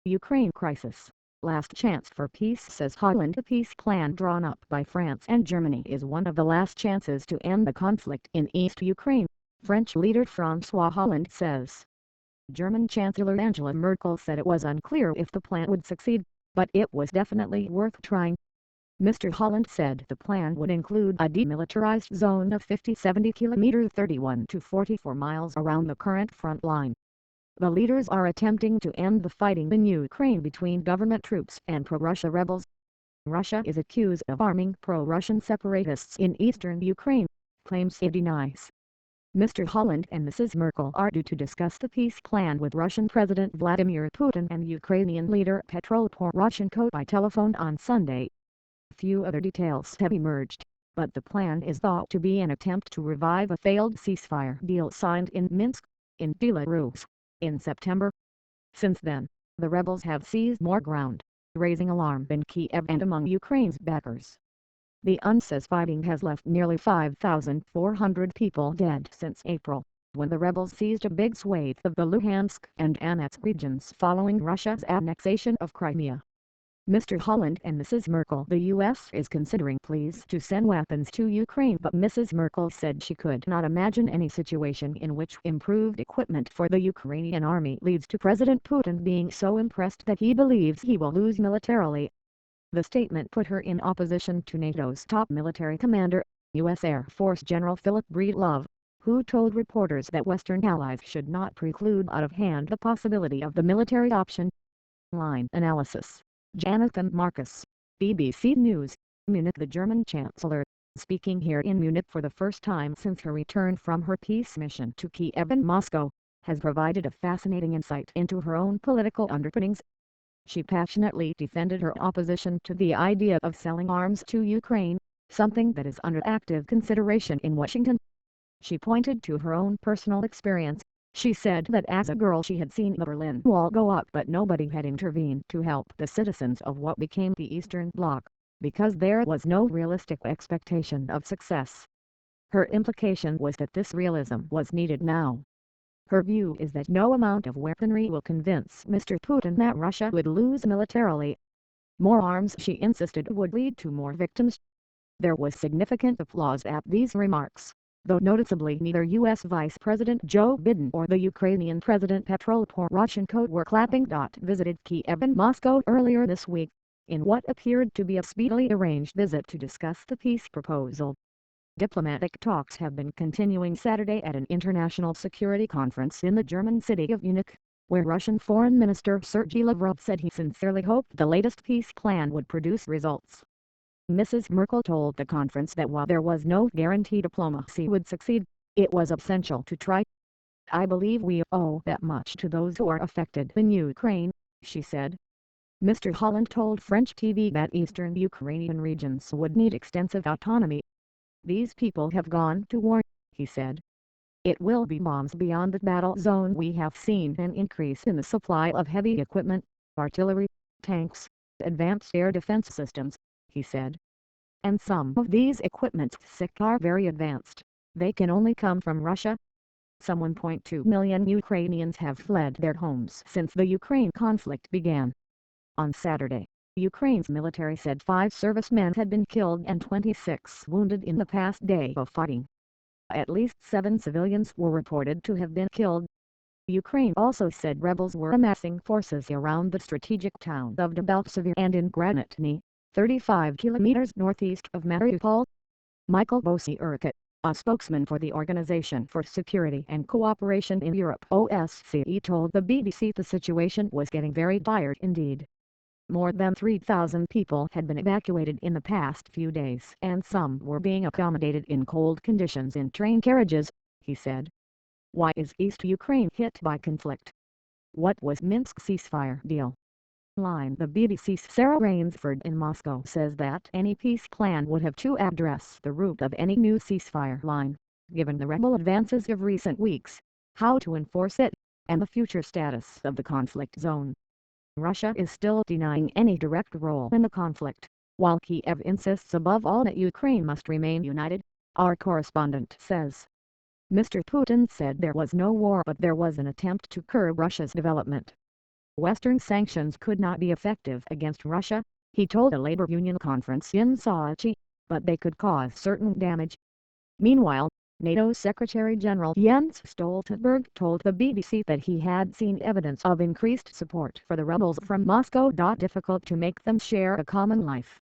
Ukraine crisis. Last chance for peace, says Hollande. The peace plan drawn up by France and Germany is one of the last chances to end the conflict in East Ukraine, French leader Francois Hollande says. German Chancellor Angela Merkel said it was unclear if the plan would succeed, but it was definitely worth trying. Mr. Hollande said the plan would include a demilitarized zone of 50-70 kilometers 31 to 44 miles around the current front line. The leaders are attempting to end the fighting in Ukraine between government troops and pro-Russia rebels. Russia is accused of arming pro-Russian separatists in eastern Ukraine, claims it denies. Mr. Hollande and Mrs. Merkel are due to discuss the peace plan with Russian President Vladimir Putin and Ukrainian leader Petro Poroshenko by telephone on Sunday. Few other details have emerged, but the plan is thought to be an attempt to revive a failed ceasefire deal signed in Minsk, in Belarus, in September. Since then, the rebels have seized more ground, raising alarm in Kiev and among Ukraine's backers. The UNSA's fighting has left nearly 5,400 people dead since April, when the rebels seized a big swathe of the Luhansk and Donetsk regions following Russia's annexation of Crimea. Mr. Hollande and Mrs. Merkel. The U.S. is considering pleas to send weapons to Ukraine, but Mrs. Merkel said she could not imagine any situation in which improved equipment for the Ukrainian army leads to President Putin being so impressed that he believes he will lose militarily. The statement put her in opposition to NATO's top military commander, U.S. Air Force General Philip Breedlove, who told reporters that Western allies should not preclude out of hand the possibility of the military option. Line analysis. Jonathan Marcus, BBC News, Munich. The German Chancellor, speaking here in Munich for the first time since her return from her peace mission to Kiev and Moscow, has provided a fascinating insight into her own political underpinnings. She passionately defended her opposition to the idea of selling arms to Ukraine, something that is under active consideration in Washington. She pointed to her own personal experience. She said that as a girl she had seen the Berlin Wall go up, but nobody had intervened to help the citizens of what became the Eastern Bloc, because there was no realistic expectation of success. Her implication was that this realism was needed now. Her view is that no amount of weaponry will convince Mr. Putin that Russia would lose militarily. More arms, she insisted, would lead to more victims. There was significant applause at these remarks, though noticeably neither U.S. Vice President Joe Biden or the Ukrainian President Petro Poroshenko were clapping. Visited Kiev and Moscow earlier this week, in what appeared to be a speedily arranged visit to discuss the peace proposal. Diplomatic talks have been continuing Saturday at an international security conference in the German city of Munich, where Russian Foreign Minister Sergei Lavrov said he sincerely hoped the latest peace plan would produce results. Mrs. Merkel told the conference that while there was no guarantee diplomacy would succeed, it was essential to try. "I believe we owe that much to those who are affected in Ukraine," she said. Mr. Hollande told French TV that eastern Ukrainian regions would need extensive autonomy. "These people have gone to war," he said. "It will be bombs beyond the battle zone. We have seen an increase in the supply of heavy equipment, artillery, tanks, advanced air defense systems," he said. "And some of these equipments are very advanced. They can only come from Russia." Some 1.2 million Ukrainians have fled their homes since the Ukraine conflict began. On Saturday, Ukraine's military said 5 servicemen had been killed and 26 wounded in the past day of fighting. At least 7 civilians were reported to have been killed. Ukraine also said rebels were amassing forces around the strategic town of Debaltseve and in Granitny, 35 kilometers northeast of Mariupol. Michael Bosierkit, a spokesman for the Organization for Security and Cooperation in Europe (OSCE), told the BBC the situation was getting very dire indeed. More than 3,000 people had been evacuated in the past few days, and some were being accommodated in cold conditions in train carriages, he said. Why is East Ukraine hit by conflict? What was Minsk's ceasefire deal? The BBC's Sarah Rainsford in Moscow says that any peace plan would have to address the root of any new ceasefire line, given the rebel advances of recent weeks, how to enforce it, and the future status of the conflict zone. Russia is still denying any direct role in the conflict, while Kiev insists above all that Ukraine must remain united, our correspondent says. Mr. Putin said there was no war, but there was an attempt to curb Russia's development. Western sanctions could not be effective against Russia, he told a labor union conference in Sochi, but they could cause certain damage. Meanwhile, NATO Secretary-General Jens Stoltenberg told the BBC that he had seen evidence of increased support for the rebels from Moscow. Difficult to make them share a common life.